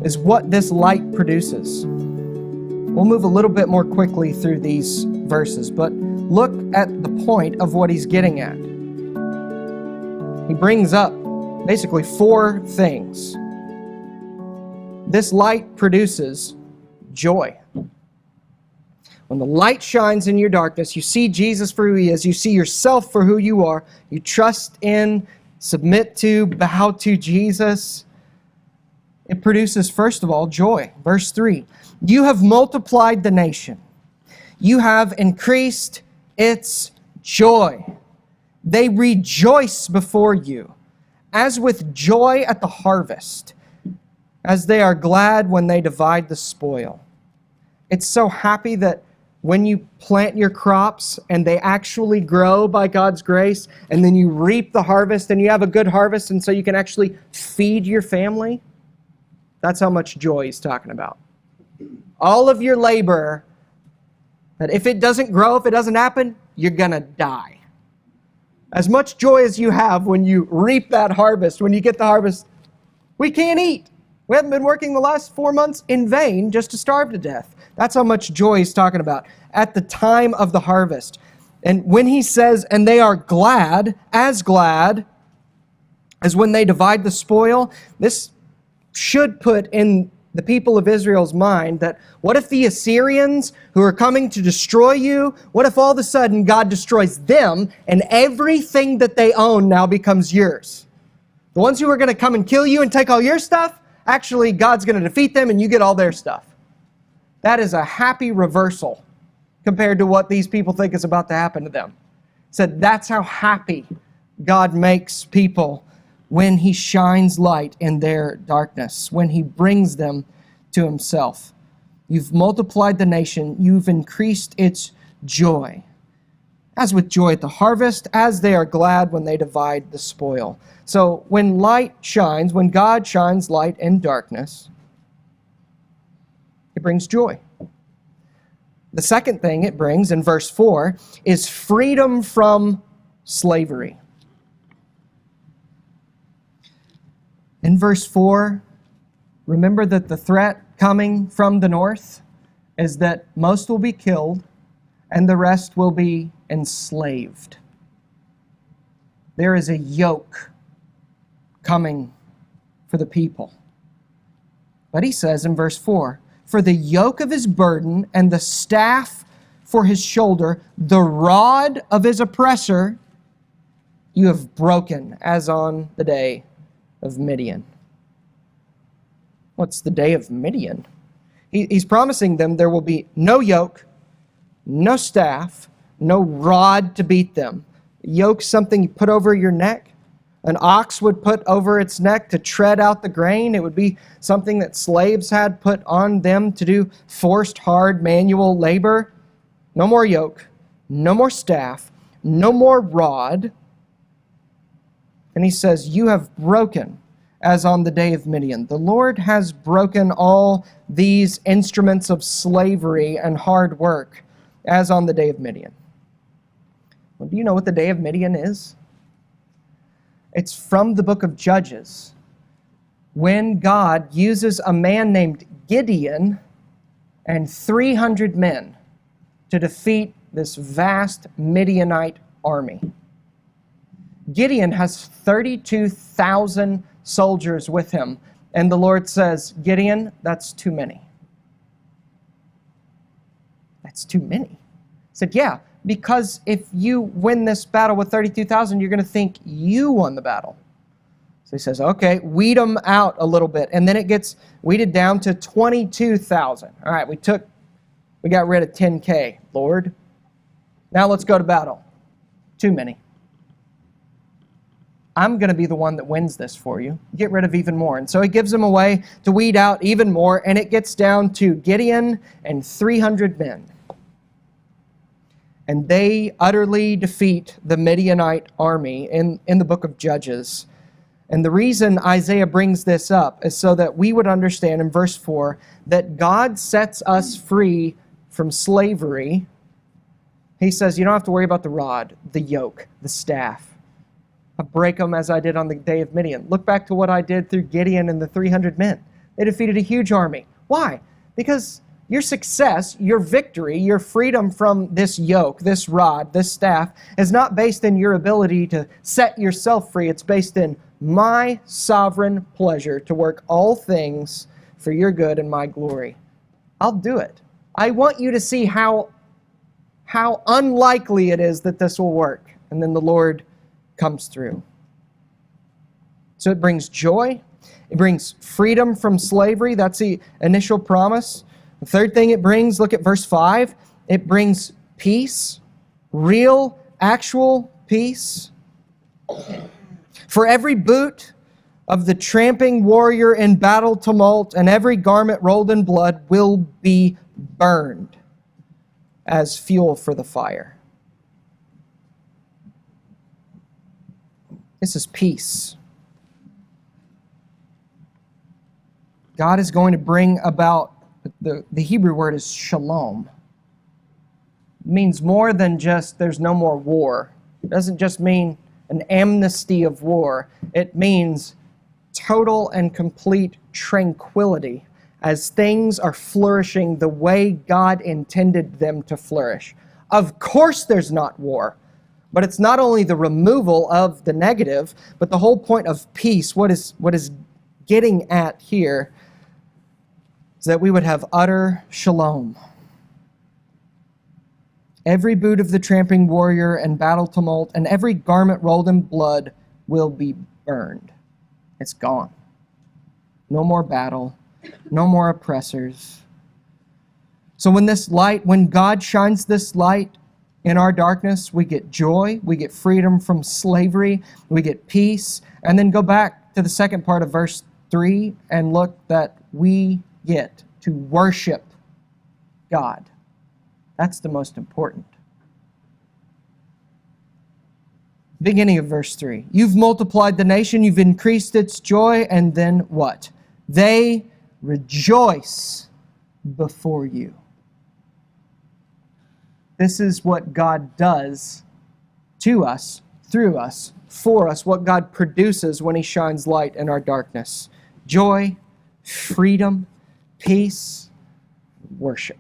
is what this light produces. We'll move a little bit more quickly through these verses, but look at the point of what he's getting at. He brings up basically 4 things. This light produces joy. When the light shines in your darkness, you see Jesus for who he is, you see yourself for who you are, you trust in, submit to, bow to Jesus. It produces, first of all, joy. Verse 3, you have multiplied the nation. You have increased its joy. They rejoice before you, as with joy at the harvest, as they are glad when they divide the spoil. It's so happy that when you plant your crops and they actually grow by God's grace, and then you reap the harvest and you have a good harvest, and so you can actually feed your family. That's how much joy he's talking about. All of your labor, that if it doesn't grow, if it doesn't happen, you're going to die. As much joy as you have when you reap that harvest, when you get the harvest, we can't eat. We haven't been working the last 4 months in vain just to starve to death. That's how much joy he's talking about at the time of the harvest. And when he says, and they are glad as when they divide the spoil, this should put in the people of Israel's mind that what if the Assyrians who are coming to destroy you, what if all of a sudden God destroys them and everything that they own now becomes yours? The ones who are going to come and kill you and take all your stuff, actually God's going to defeat them and you get all their stuff. That is a happy reversal compared to what these people think is about to happen to them. Said that's how happy God makes people when he shines light in their darkness, when he brings them to himself. You've multiplied the nation, you've increased its joy. As with joy at the harvest, as they are glad when they divide the spoil. So when light shines, when God shines light in darkness, it brings joy. The second thing it brings in verse 4 is freedom from slavery. In verse 4, remember that the threat coming from the north is that most will be killed and the rest will be enslaved. There is a yoke coming for the people. But he says in verse 4, for the yoke of his burden and the staff for his shoulder, the rod of his oppressor, you have broken as on the day of Midian. What's the day of Midian? He's promising them there will be no yoke, no staff, no rod to beat them. Yoke's something you put over your neck. An ox would put over its neck to tread out the grain. It would be something that slaves had put on them to do forced, hard manual labor. No more yoke, no more staff, no more rod. And he says, you have broken as on the day of Midian. The Lord has broken all these instruments of slavery and hard work as on the day of Midian. Well, do you know what the day of Midian is? It's from the book of Judges, when God uses a man named Gideon and 300 men to defeat this vast Midianite army. Gideon has 32,000 soldiers with him, and the Lord says, Gideon, that's too many. That's too many. He said, yeah, because if you win this battle with 32,000, you're going to think you won the battle. So he says, okay, weed them out a little bit. And then it gets weeded down to 22,000. All right, we got rid of 10K, Lord. Now let's go to battle. Too many. I'm going to be the one that wins this for you. Get rid of even more. And so he gives them a way to weed out even more, and it gets down to Gideon and 300 men. And they utterly defeat the Midianite army in the book of Judges. And the reason Isaiah brings this up is so that we would understand in verse 4 that God sets us free from slavery. He says, you don't have to worry about the rod, the yoke, the staff. I break them as I did on the day of Midian. Look back to what I did through Gideon and the 300 men. They defeated a huge army. Why? Because your success, your victory, your freedom from this yoke, this rod, this staff, is not based in your ability to set yourself free. It's based in my sovereign pleasure to work all things for your good and my glory. I'll do it. I want you to see how unlikely it is that this will work. And then the Lord comes through. So it brings joy. It brings freedom from slavery. That's the initial promise. The third thing it brings, look at verse 5. It brings peace, real, actual peace. For every boot of the tramping warrior in battle tumult and every garment rolled in blood will be burned as fuel for the fire. This is peace. God is going to bring about, the Hebrew word is shalom. It means more than just there's no more war. It doesn't just mean an amnesty of war. It means total and complete tranquility as things are flourishing the way God intended them to flourish. Of course there's not war, but it's not only the removal of the negative, but the whole point of peace, what is getting at here, is that we would have utter shalom. Every boot of the tramping warrior and battle tumult and every garment rolled in blood will be burned. It's gone. No more battle. No more oppressors. So when God shines this light in our darkness, we get joy, we get freedom from slavery, we get peace. And then go back to the second part of verse 3 and look that we get to worship God. That's the most important. Beginning of verse 3. You've multiplied the nation, you've increased its joy, and then what? They rejoice before you. This is what God does to us, through us, for us, what God produces when He shines light in our darkness. Joy, freedom, peace, worship.